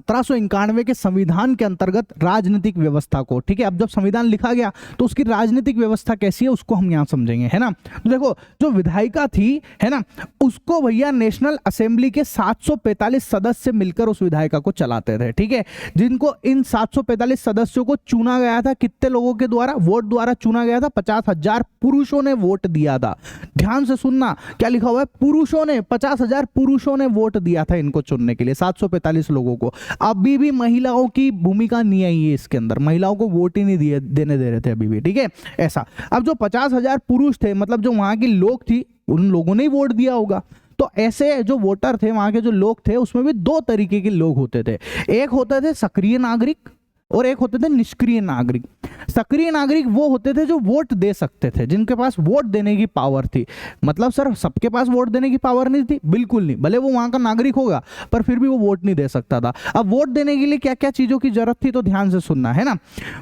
1791 के संविधान के अंतर्गत राजनीतिक व्यवस्था को, ठीक है। अब जब संविधान लिखा गया तो उसकी राजनीतिक व्यवस्था कैसी है उसको हम यहाँ समझेंगे, है ना। तो देखो जो विधायिका थी, है ना, उसको भैया नेशनल असेंबली के 745 सदस्य मिलकर उस विधायिका को चलाते थे, ठीक है। जिनको इन 745 सदस्यों को चुना गया था, कितने लोगों के द्वारा, वोट द्वारा चुना गया था, 50,000 पुरुषों ने वोट दिया था। ध्यान से सुनना क्या लिखा हुआ है, पुरुषों ने, 50,000 पुरुषों ने वोट दिया था इनको चुनने के लिए, 745 लोगों को। अभी भी महिलाओं की भूमिका नहीं आई है इसके अंदर, महिलाओं को वोट ही नहीं देने दे रहे थे अभी भी, ठीक है ऐसा। अब जो 50,000 पुरुष थे, मतलब जो वहां के लोग थी, उन लोगों ने ही वोट दिया होगा। तो ऐसे जो वोटर थे, वहां के जो लोग थे, उसमें भी दो तरीके के लोग होते थे। एक होते थे सक्रिय नागरिक और एक होते थे निष्क्रिय नागरिक। सक्रिय नागरिक वो होते थे जो वोट दे सकते थे, जिनके पास वोट देने की पावर थी। मतलब सर सबके पास वोट देने की पावर नहीं थी, बिल्कुल नहीं, भले वो वहां का नागरिक होगा पर फिर भी वो वोट नहीं दे सकता था। अब वोट देने के लिए क्या क्या चीजों की जरूरत थी, तो ध्यान से सुनना, है ना।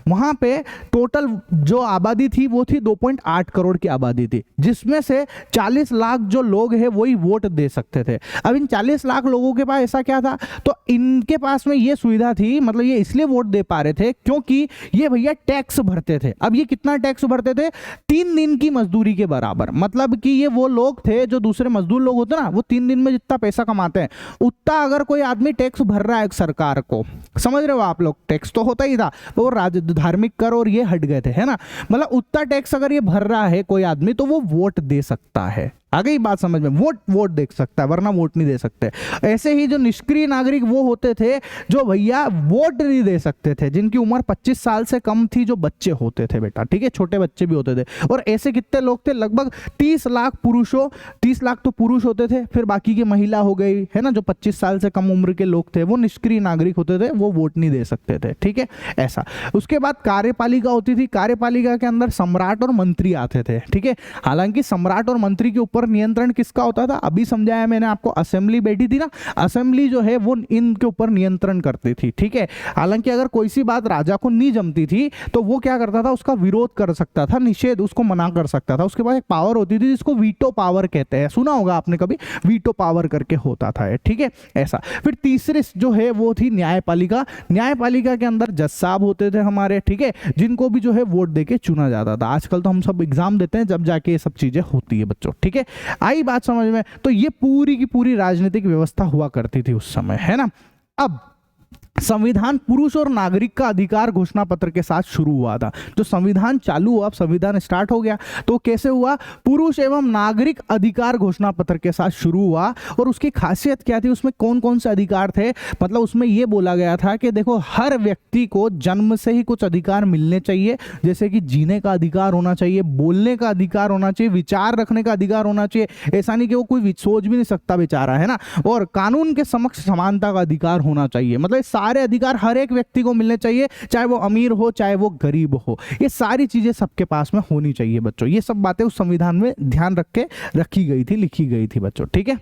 वहां पे टोटल जो आबादी थी वो थी 2.8 करोड़ की आबादी थी, जिसमें से 40 लाख जो लोग हैं वही वोट दे सकते थे। अब इन 40 लाख लोगों के पास ऐसा क्या था, तो इनके पास में ये सुविधा थी, मतलब ये इसलिए वोट दे पा रहे थे क्योंकि ये भैया टैक्स भरते थे। अब ये कितना टैक्स भरते थे, 3 दिन की मजदूरी के बराबर। मतलब कि ये वो लोग थे जो दूसरे मजदूर लोग होते ना, वो 3 दिन में जितना पैसा कमाते हैं उतना अगर कोई आदमी टैक्स भर रहा है सरकार को, समझ रहे हो आप लोग, टैक्स तो होता ही था, वो धार्मिक कर और ये हट गए थे, है ना। मतलब उतना टैक्स अगर ये भर रहा है कोई आदमी तो वो वोट दे सकता है। आ गई बात समझ में, वोट दे सकता है, वरना वोट नहीं दे सकते। ऐसे ही जो निष्क्रिय नागरिक वो होते थे जो भैया वोट नहीं दे सकते थे, जिनकी उम्र 25 साल से कम थी, जो बच्चे होते थे बेटा, ठीक है, छोटे बच्चे भी होते थे। और ऐसे कितने लोग थे, लगभग 30 लाख पुरुषों, 30 लाख तो पुरुष होते थे, फिर बाकी की महिला हो गई, है ना। जो 25 साल से कम उम्र के लोग थे वो निष्क्रिय नागरिक होते थे, वो वोट नहीं दे सकते थे, ठीक है ऐसा। उसके बाद कार्यपालिका होती थी। कार्यपालिका के अंदर सम्राट और मंत्री आते थे, ठीक है। हालांकि सम्राट और मंत्री के ऊपर नियंत्रण किसका होता था, अभी समझाया मैंने आपको, असेंबली बैठी थी ना, असेंबली जो है वो इनके ऊपर नियंत्रण करती थी, ठीक है। हालांकि अगर कोई सी बात राजा को नहीं जमती थी तो वो क्या करता था, उसका विरोध कर सकता था, निषेध, उसको मना कर सकता था। उसके पास एक पावर होती थी जिसको वीटो पावर कहते हैं, सुना होगा आपने कभी, वीटो पावर करके होता था, ठीक है ऐसा। फिर तीसरी जो है वो थी न्यायपालिका। न्यायपालिका के अंदर जज साहब होते थे हमारे, ठीक है, जिनको भी जो है वोट देके चुना जाता था। आजकल तो हम सब एग्जाम देते हैं जब जाके ये सब चीजें होती है बच्चों, ठीक है। आई बात समझ में। तो ये पूरी की पूरी राजनीतिक व्यवस्था हुआ करती थी उस समय, है ना। अब संविधान पुरुष और नागरिक का अधिकार घोषणा पत्र के साथ शुरू हुआ था। जो संविधान चालू हुआ, अब संविधान स्टार्ट हो गया, तो कैसे हुआ, पुरुष एवं नागरिक अधिकार घोषणा पत्र के साथ शुरू हुआ। और उसकी खासियत क्या थी, उसमें कौन कौन से अधिकार थे, मतलब उसमें यह बोला गया था कि देखो हर व्यक्ति को जन्म से ही कुछ अधिकार मिलने चाहिए, जैसे कि जीने का अधिकार होना चाहिए, बोलने का अधिकार होना चाहिए, विचार रखने का अधिकार होना चाहिए। ऐसा नहीं कि वो कोई सोच भी नहीं सकता बेचारा, है ना। और कानून के समक्ष समानता का अधिकार होना चाहिए, मतलब सारे अधिकार हर एक व्यक्ति को मिलने चाहिए, चाहे वो अमीर हो चाहे वो गरीब हो। ये सारी चीजें सबके पास में होनी चाहिए बच्चों। ये सब बातें उस संविधान में ध्यान रख के रखी गई थी, लिखी गई थी बच्चों, ठीक है।